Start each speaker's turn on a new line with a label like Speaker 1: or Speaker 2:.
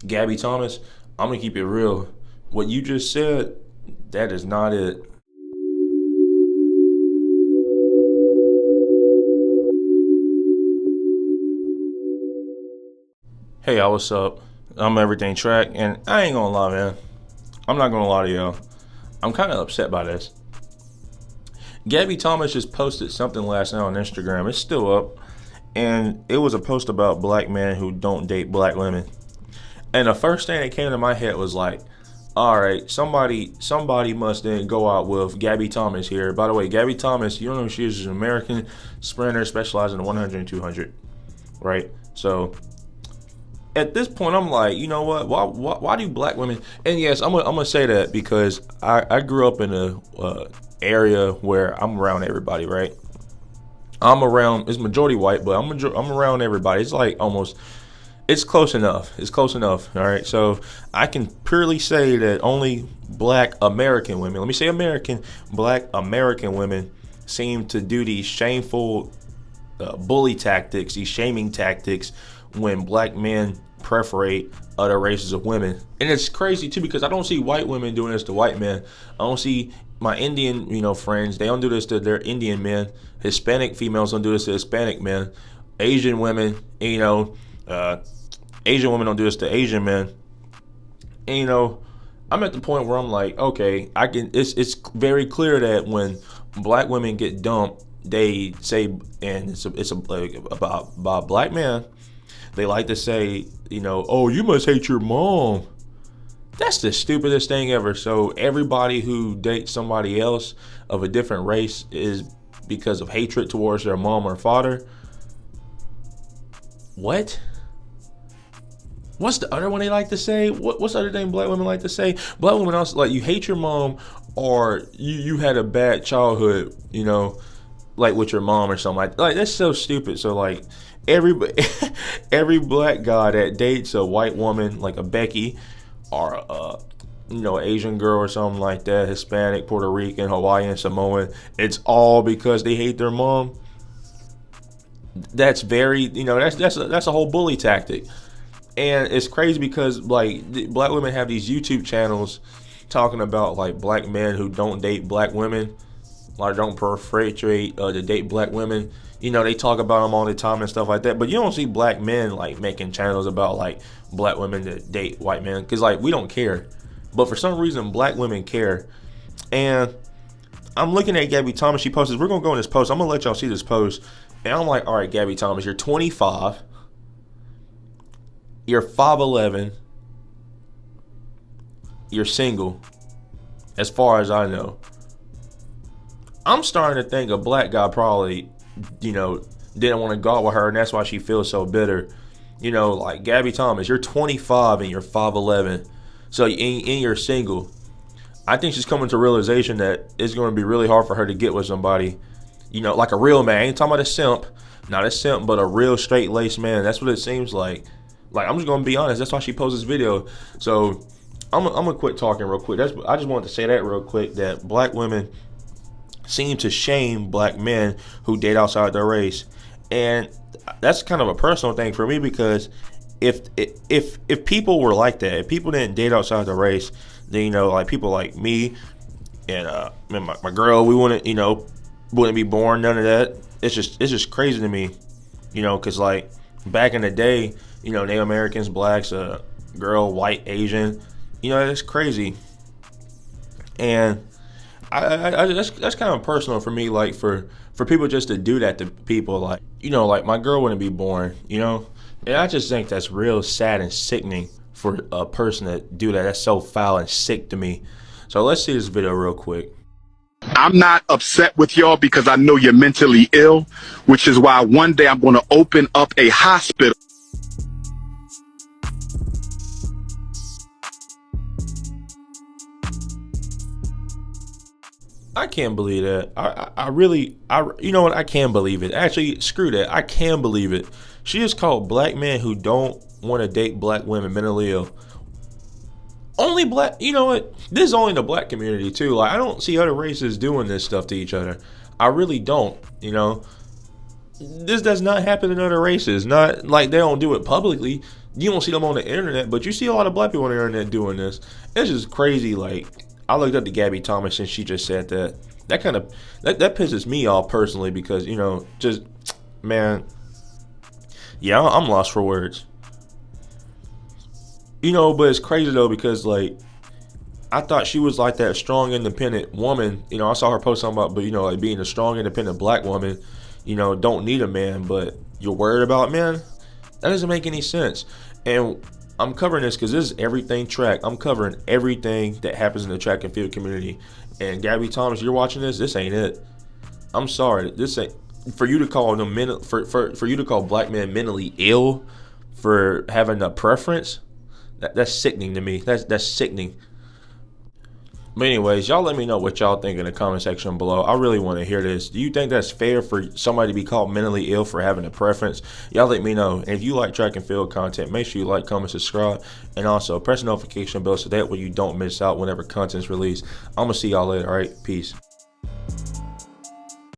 Speaker 1: Gabby Thomas, I'm gonna keep it real. What you just said, that is not it. Hey, y'all, what's up? I'm Everything Track, and I ain't gonna lie, man. I'm not gonna lie to y'all. I'm kind of upset by this. Gabby Thomas just posted something last night on Instagram. It's still up, and it was a post about black men who don't date black women. And the first thing that came to my head was like, all right, somebody must then go out with Gabby Thomas here. By the way, Gabby Thomas, you don't know who she is. She's an American sprinter specializing in 100 and 200, right? So at this point, I'm like, you know what? Why do black women? And yes, I'm gonna say that because I grew up in a area where I'm around everybody, right? I'm around. It's majority white, but I'm around everybody. It's like almost. It's close enough. It's close enough. All right. So I can purely say that only black American women. Let me say American. Black American women seem to do these shameful bully tactics, these shaming tactics when black men preferate other races of women. And it's crazy too because I don't see white women doing this to white men. I don't see my Indian, friends. They don't do this to their Indian men. Hispanic females don't do this to Hispanic men. Asian women, Asian women don't do this to Asian men. And, I'm at the point where I'm like, okay, I can. It's very clear that when black women get dumped, they say, and it's like about black men. They like to say, oh, you must hate your mom. That's the stupidest thing ever. So everybody who dates somebody else of a different race is because of hatred towards their mom or father. What? What's the other one they like to say? What's the other thing black women like to say? Black women also like you hate your mom or you had a bad childhood, like with your mom or something like that's so stupid. So like every every black guy that dates a white woman like a Becky or Asian girl or something like that, Hispanic, Puerto Rican, Hawaiian, Samoan, it's all because they hate their mom. That's very that's a whole bully tactic. And it's crazy because like black women have these YouTube channels talking about like black men who don't date black women, like don't perpetrate to date black women. They talk about them all the time and stuff like that. But you don't see black men like making channels about like black women that date white men because like we don't care. But for some reason, black women care. And I'm looking at Gabby Thomas. She posted, we're gonna go in this post. I'm gonna let y'all see this post. And I'm like, all right, Gabby Thomas, you're 25. You're 5'11". You're single, as far as I know. I'm starting to think a black guy probably, didn't want to go out with her, and that's why she feels so bitter. Like Gabby Thomas, you're 25 and you're 5'11", so and you're single. I think she's coming to realization that it's going to be really hard for her to get with somebody, like a real man. I ain't talking about a simp, not a simp, but a real straight-laced man. That's what it seems like. Like, I'm just going to be honest. That's why she posted this video. So, I'm going to quit talking real quick. I just wanted to say that real quick, that black women seem to shame black men who date outside their race. And that's kind of a personal thing for me because if people were like that, if people didn't date outside their race, then, like people like me and my girl, we wouldn't be born, none of that. It's just crazy to me, because like back in the day, Native Americans, blacks, girl, white, Asian, it's crazy. And I that's kind of personal for me, like for people just to do that to people, like like my girl wouldn't be born, and I just think that's real sad and sickening for a person to do that. That's so foul and sick to me. So let's see this video real quick.
Speaker 2: I'm not upset with y'all because I know you're mentally ill, which is why one day I'm going to open up a hospital.
Speaker 1: I can't believe that. I really, you know what? I can believe it. Actually, screw that. I can believe it. She is called black men who don't want to date black women mentally ill. Only black, you know what? This is only the black community too. Like, I don't see other races doing this stuff to each other. I really don't, This does not happen in other races. Not like they don't do it publicly. You don't see them on the internet, but you see a lot of black people on the internet doing this. It's just crazy. Like, I looked up to Gabby Thomas and she just said that. That pisses me off personally because, you know, just, man, yeah, I'm lost for words. You know, but it's crazy though because, like, I thought she was like that strong, independent woman. You know, I saw her post something about, but, you know, like being a strong, independent black woman, you know, don't need a man, but you're worried about men? That doesn't make any sense. And I'm covering this because this is everything track. I'm covering everything that happens in the track and field community. And Gabby Thomas, you're watching this. This ain't it. I'm sorry. This ain't for you to call them for you to call black men mentally ill for having a preference. That's sickening to me. That's sickening. But anyways, y'all let me know what y'all think in the comment section below. I really want to hear this. Do you think that's fair for somebody to be called mentally ill for having a preference? Y'all let me know. And if you like track and field content, make sure you like, comment, subscribe, and also press the notification bell so that way you don't miss out whenever content's released. I'm going to see y'all later. All right, peace.